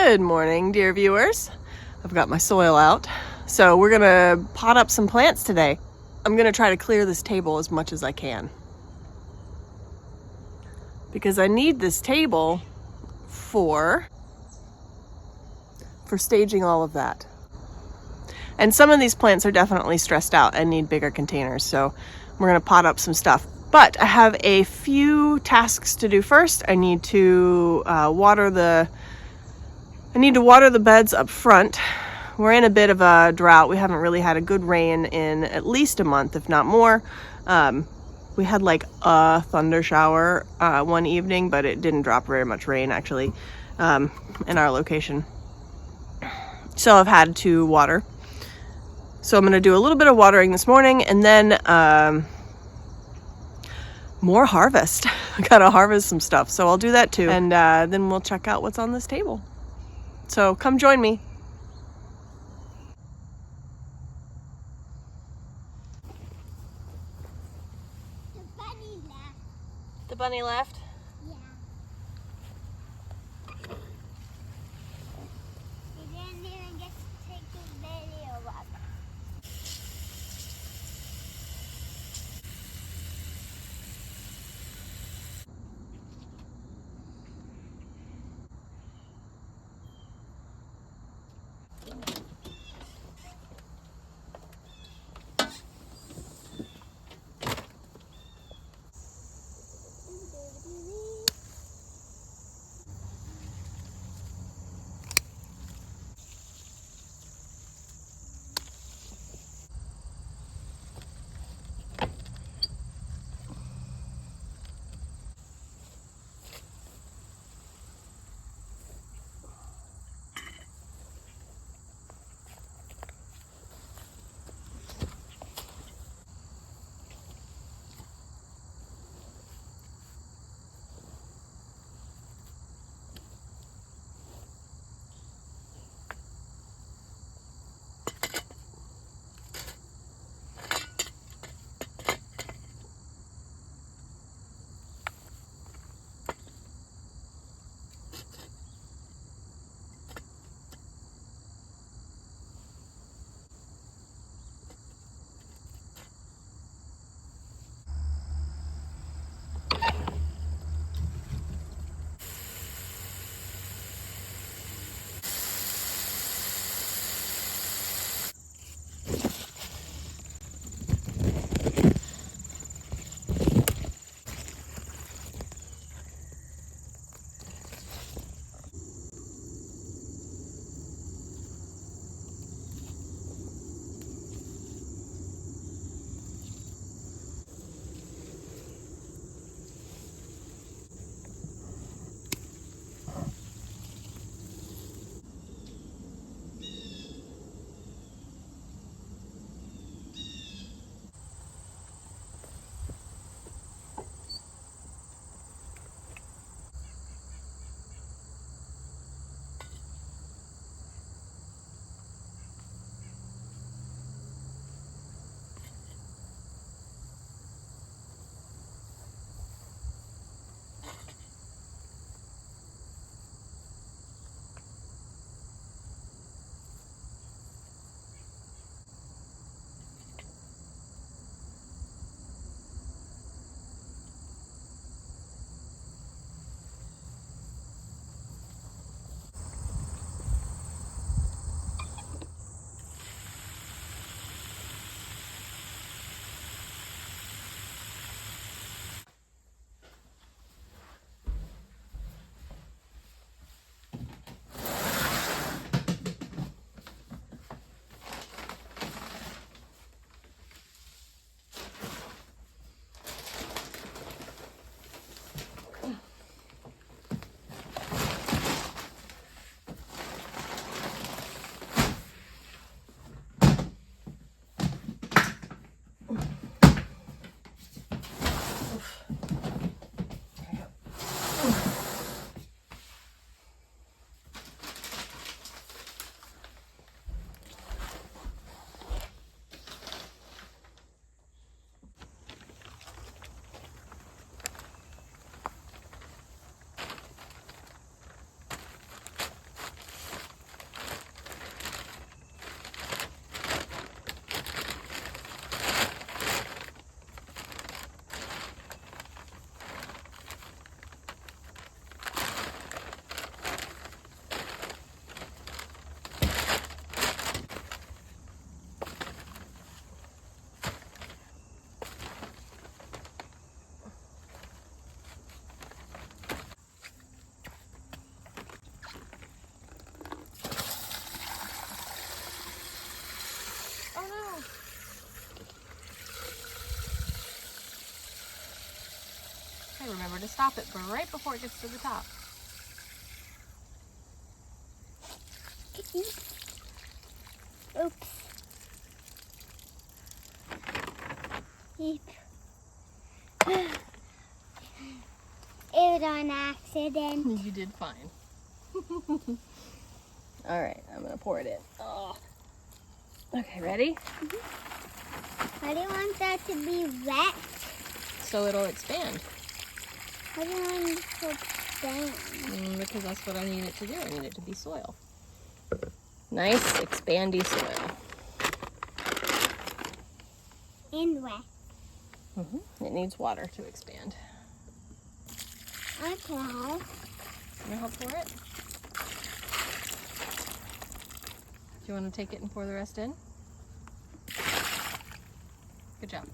Good morning, dear viewers. I've got my soil out. So we're gonna pot up some plants today. I'm gonna try to clear this table as much as I can, because I need this table for staging all of that. And some of these plants are definitely stressed out and need bigger containers, so we're gonna pot up some stuff. But I have a few tasks to do first. I need to water the beds up front. We're in a bit of a drought. We haven't really had a good rain in at least a month, if not more. We had like a thunder shower one evening, but it didn't drop very much rain actually in our location. So I've had to water. So I'm gonna do a little bit of watering this morning, and then more harvest. I gotta harvest some stuff, so I'll do that too. And then we'll check out what's on this table. So come join me. The bunny left. The bunny left? Yeah. He didn't even get to take his video up. Okay, remember to stop it right before it gets to the top. Oops. It was on accident. You did fine. All right, I'm gonna pour it in. Oh. Okay, ready? Why do you want that to be wet? So it'll expand. Why do you want it to expand? Because that's what I need it to do. I need it to be soil. Nice, expandy soil. And wet. It needs water to expand. Okay. You know how to pour it? Do you want to take it and pour the rest in? Good job.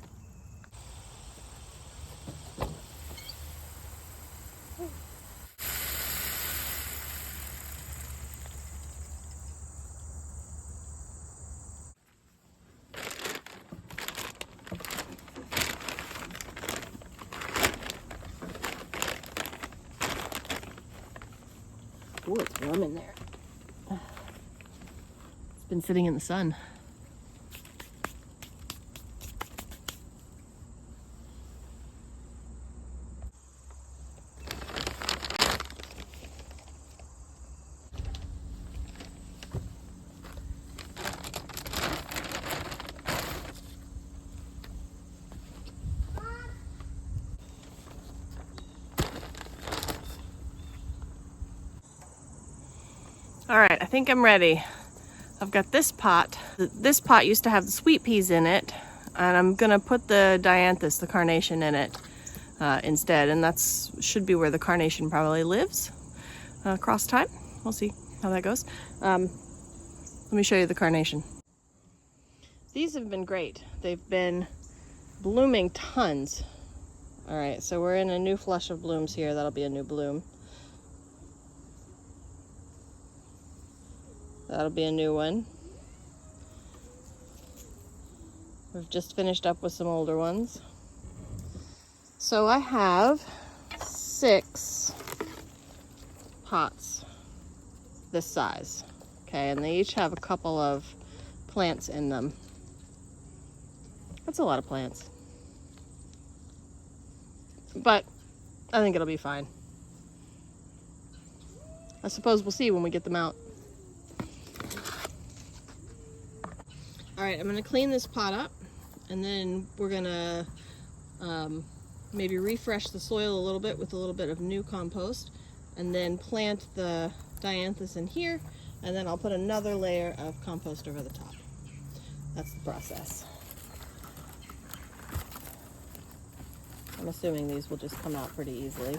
Ooh, it's warm in there. It's been sitting in the sun. All right, I think I'm ready. I've got this pot. This pot used to have the sweet peas in it, and I'm gonna put the dianthus, the carnation, in it instead, and that's should be where the carnation probably lives across time. We'll see how that goes. Let me show you the carnation. These have been great. They've been blooming tons. All right, so we're in a new flush of blooms here. That'll be a new bloom. That'll be a new one. We've just finished up with some older ones. So I have 6 pots this size, okay, and they each have a couple of plants in them. That's a lot of plants, but I think it'll be fine. I suppose we'll see when we get them out. All right, I'm gonna clean this pot up, and then we're gonna maybe refresh the soil a little bit with a little bit of new compost, and then plant the dianthus in here, and then I'll put another layer of compost over the top. That's the process. I'm assuming these will just come out pretty easily.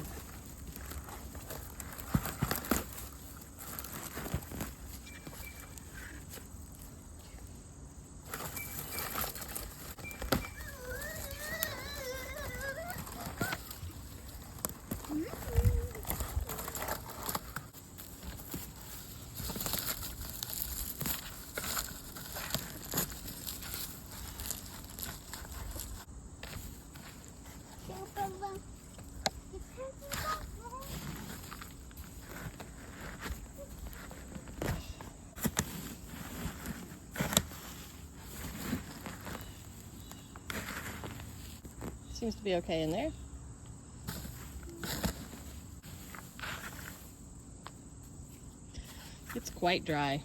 Seems to be okay in there. It's quite dry.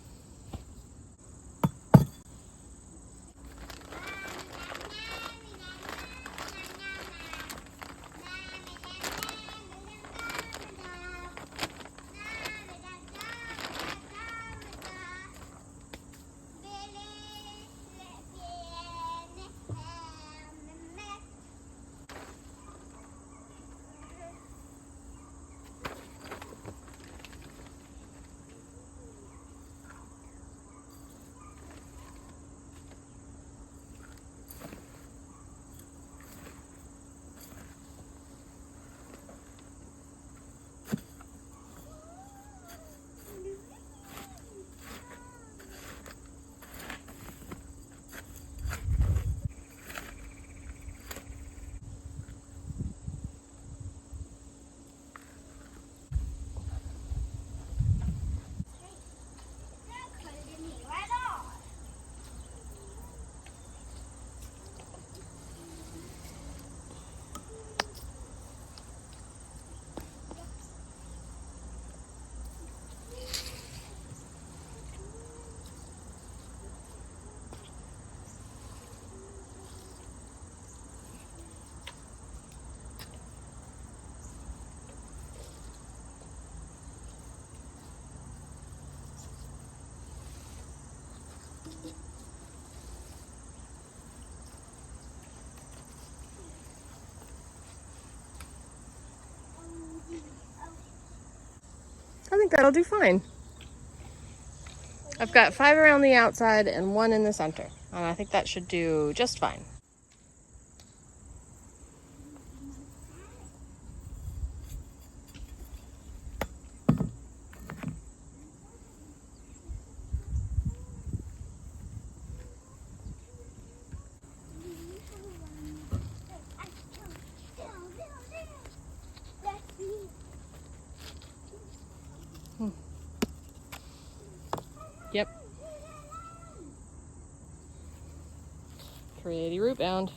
think that'll do fine. I've got 5 around the outside and 1 in the center. And I think that should do just fine. Yep. Pretty root bound.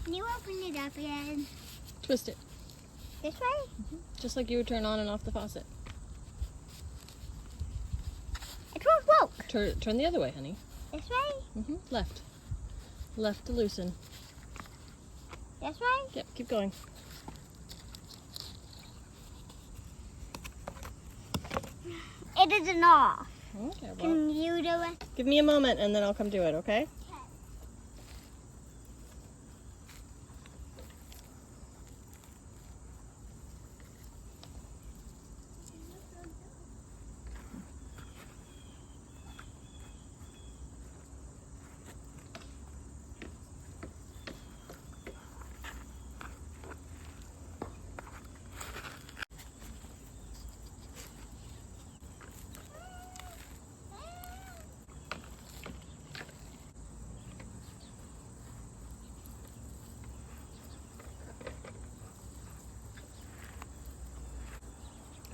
Can you open it up again? Twist it. This way? Just like you would turn on and off the faucet. It won't work. Turn the other way, honey. This way? Left. Left to loosen. This way? Yep, keep going. It isn't off. Okay, well, Can you do it? give me a moment and then I'll come do it, okay?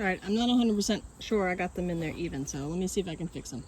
All right, I'm not 100% sure I got them in there even, so let me see if I can fix them.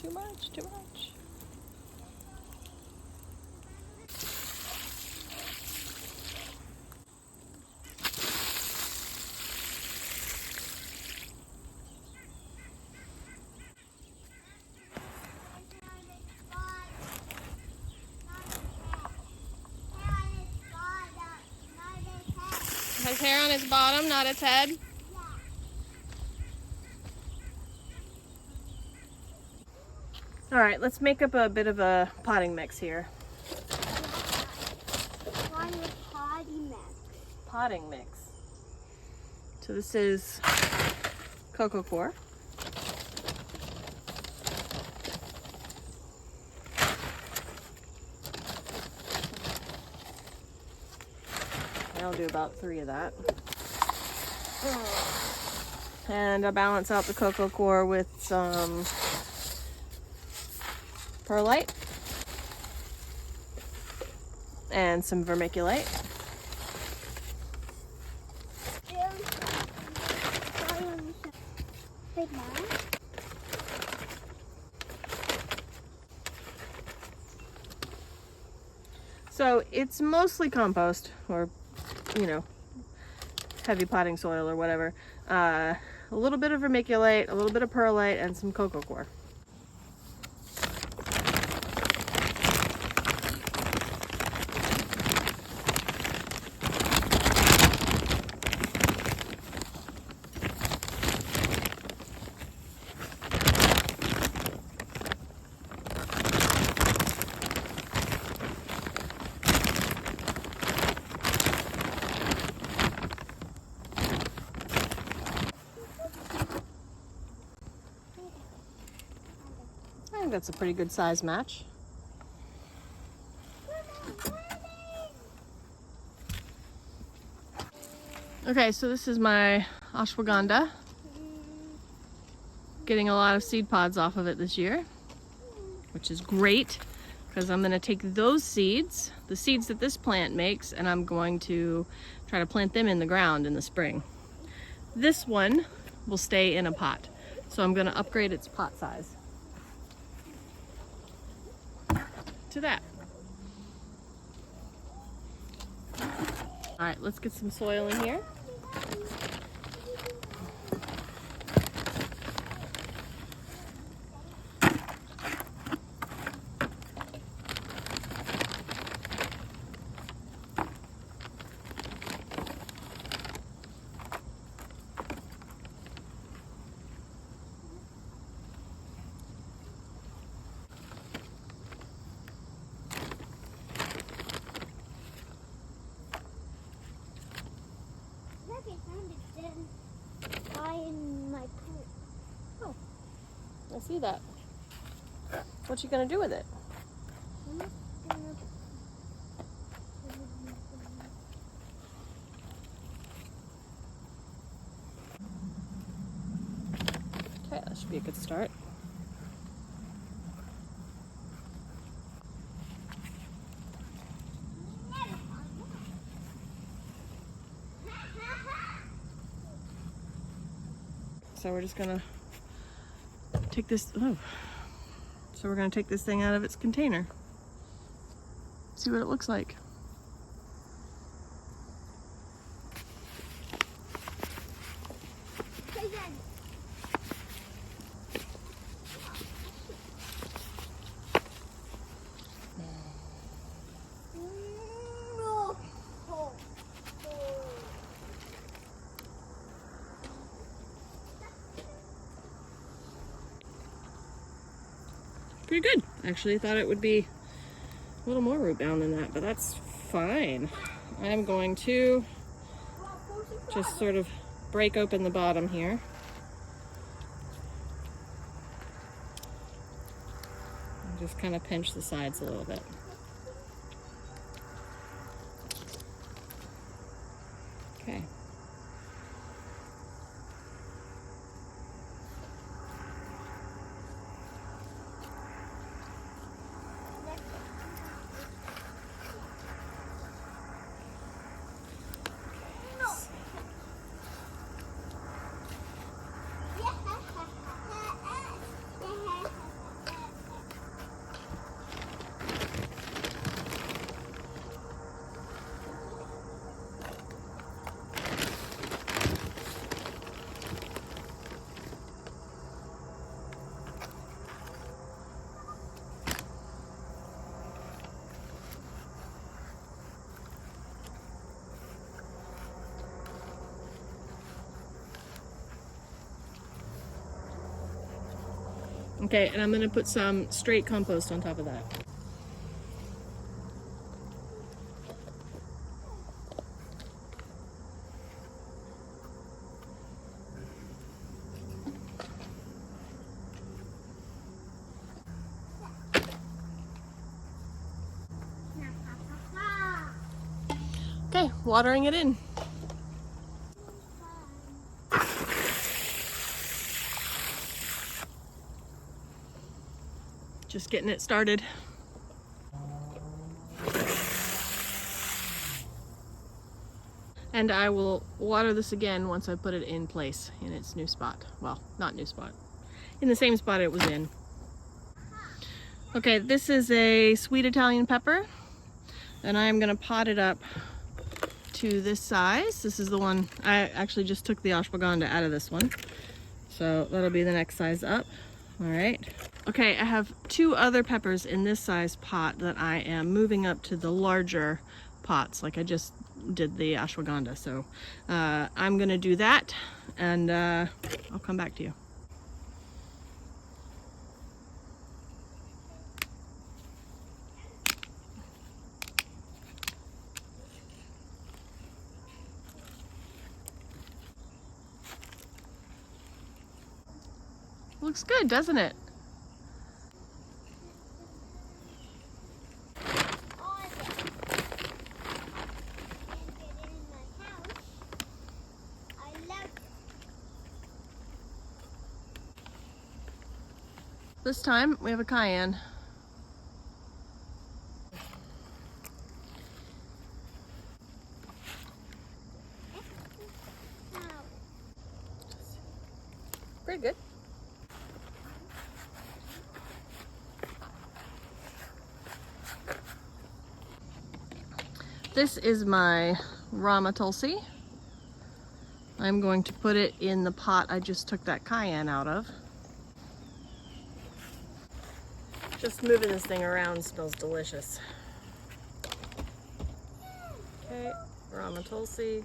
Too much, too much. Has hair on its bottom, not its head? All right, let's make up a bit of a potting mix here. Potting mix. So this is cocoa coir. I'll do about 3 of that. And I'll balance out the cocoa coir with some perlite and some vermiculite. So it's mostly compost, or, you know, heavy potting soil or whatever. A little bit of vermiculite, a little bit of perlite, and some cocoa coir. I think that's a pretty good size match. Okay, so this is my ashwagandha. Getting a lot of seed pods off of it this year, which is great because I'm going to take those seeds, the seeds that this plant makes, and I'm going to try to plant them in the ground in the spring. This one will stay in a pot, so I'm going to upgrade its pot size to that. All right, let's get some soil in here. Oh, I see that. What you gonna do with it? Okay, that should be a good start. So we're just gonna take this, so we're gonna take this thing out of its container. See what it looks like. pretty good. Actually, thought it would be a little more root bound than that, but that's fine. I'm going to just sort of break open the bottom here. And just kind of pinch the sides a little bit. Okay. Okay, and I'm going to put some straight compost on top of that. Okay, watering it in. Just getting it started. And I will water this again once I put it in place in its new spot. Well, not new spot. In the same spot it was in. Okay, this is a sweet Italian pepper. And I'm gonna pot it up to this size. This is the one, I actually just took the ashwagandha out of this one. So that'll be the next size up. All right. Okay, I have 2 other peppers in this size pot that I am moving up to the larger pots, like I just did the ashwagandha. So I'm gonna do that, and I'll come back to you. Looks good, doesn't it? This time we have a cayenne. Pretty good. This is my Rama Tulsi. I'm going to put it in the pot I just took that cayenne out of. Just moving this thing around smells delicious. Okay, Rama Tulsi.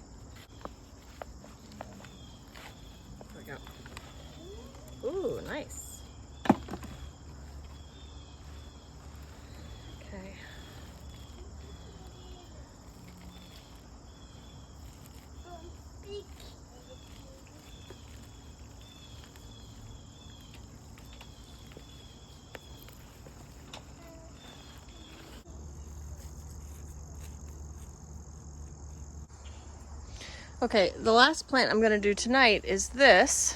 There we go. Ooh, nice. Okay. Okay, the last plant I'm going to do tonight is this.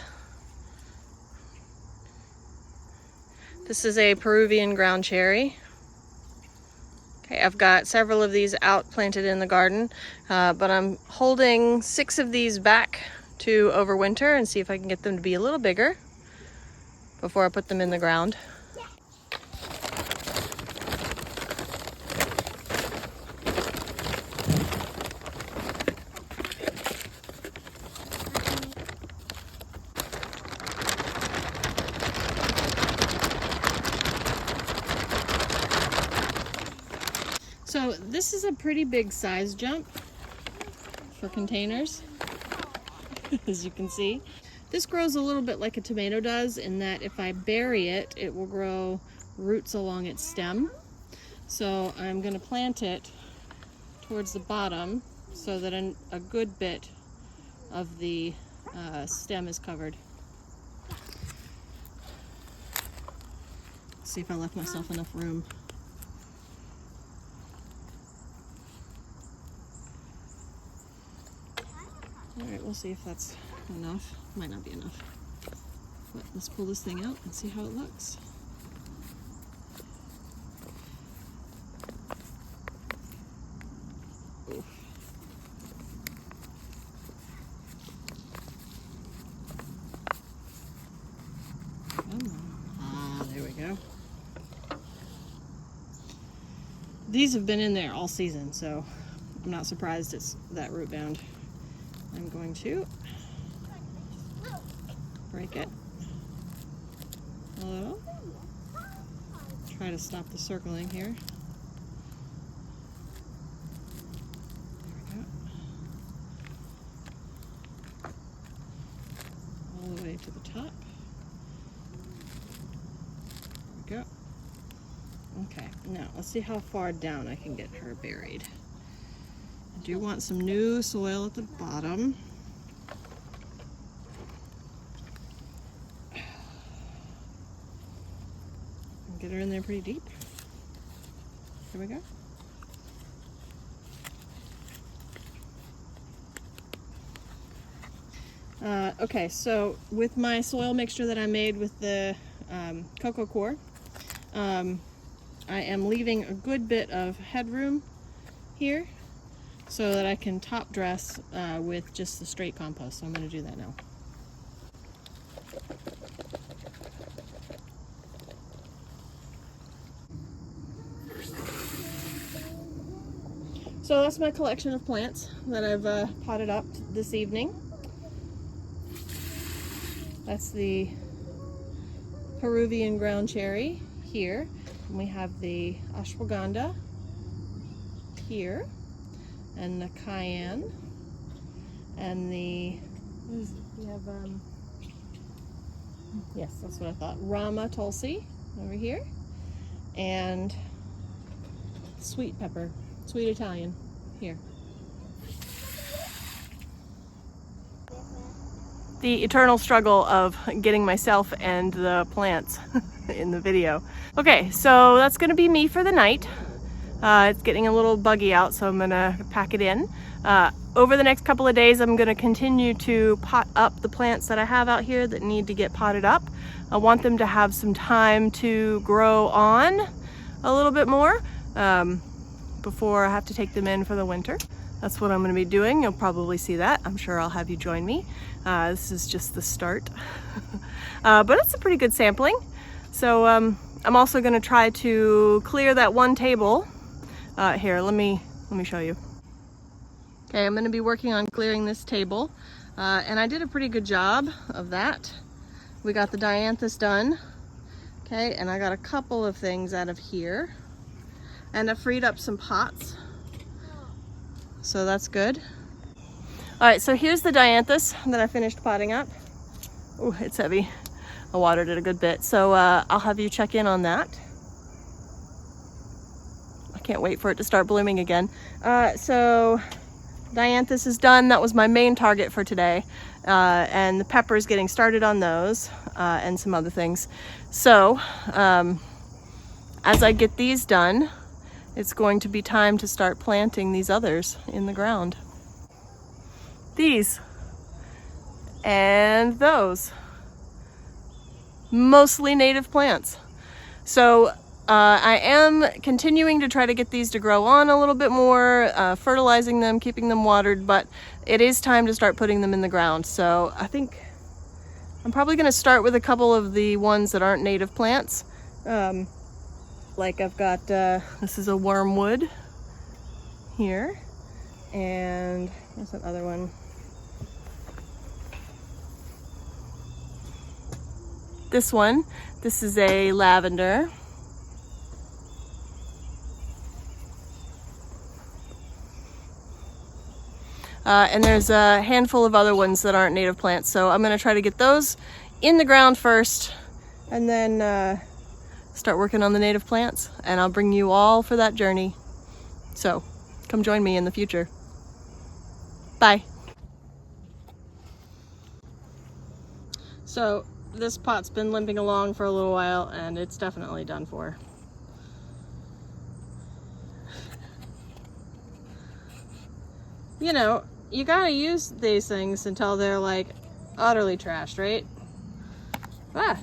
This is a Peruvian ground cherry. Okay, I've got several of these out planted in the garden, but I'm holding 6 of these back to overwinter and see if I can get them to be a little bigger before I put them in the ground. So this is a pretty big size jump for containers, as you can see. This grows a little bit like a tomato does in that if I bury it, it will grow roots along its stem. So I'm going to plant it towards the bottom so that a good bit of the stem is covered. See if I left myself enough room. Alright, we'll see if that's enough. Might not be enough. But let's pull this thing out and see how it looks. Oof. There we go. These have been in there all season, so I'm not surprised it's that root bound. I'm going to break it a little. Try to stop the circling here. There we go. All the way to the top. There we go. Okay, now let's see how far down I can get her buried. I do want some new soil at the bottom. Get her in there pretty deep. Here we go. Okay, so with my soil mixture that I made with the cocoa coir, I am leaving a good bit of headroom here so that I can top dress with just the straight compost. So I'm going to do that now. So that's my collection of plants that I've potted up this evening. That's the Peruvian ground cherry here. And we have the ashwagandha here, and the cayenne, and we have yes, that's what I thought, Rama Tulsi over here, and sweet pepper, sweet Italian here. The eternal struggle of getting myself and the plants in the video. Okay, so that's gonna be me for the night. It's getting a little buggy out, so I'm gonna pack it in. Over the next couple of days, I'm gonna continue to pot up the plants that I have out here that need to get potted up. I want them to have some time to grow on a little bit more before I have to take them in for the winter. That's what I'm gonna be doing. You'll probably see that. I'm sure I'll have you join me. This is just the start. But it's a pretty good sampling. So I'm also gonna try to clear that one table. Here, let me show you. Okay, I'm gonna be working on clearing this table. And I did a pretty good job of that. We got the dianthus done. Okay, and I got a couple of things out of here. And I freed up some pots. So that's good. All right, so here's the dianthus that I finished potting up. Oh, it's heavy. I watered it a good bit. So I'll have you check in on that. I can't wait for it to start blooming again. So dianthus is done. That was my main target for today. And the pepper is getting started on those and some other things. So as I get these done, it's going to be time to start planting these others in the ground. These and those. Mostly native plants. So I am continuing to try to get these to grow on a little bit more, fertilizing them, keeping them watered, but it is time to start putting them in the ground. So I think I'm probably going to start with a couple of the ones that aren't native plants. Like I've got, this is a wormwood here, and where's that other one? This one, this is a lavender. And there's a handful of other ones that aren't native plants, so I'm going to try to get those in the ground first, and then start working on the native plants, and I'll bring you all for that journey. So come join me in the future. Bye. So this pot's been limping along for a little while, and it's definitely done for. You know, you gotta use these things until they're like utterly trashed, right? Ah.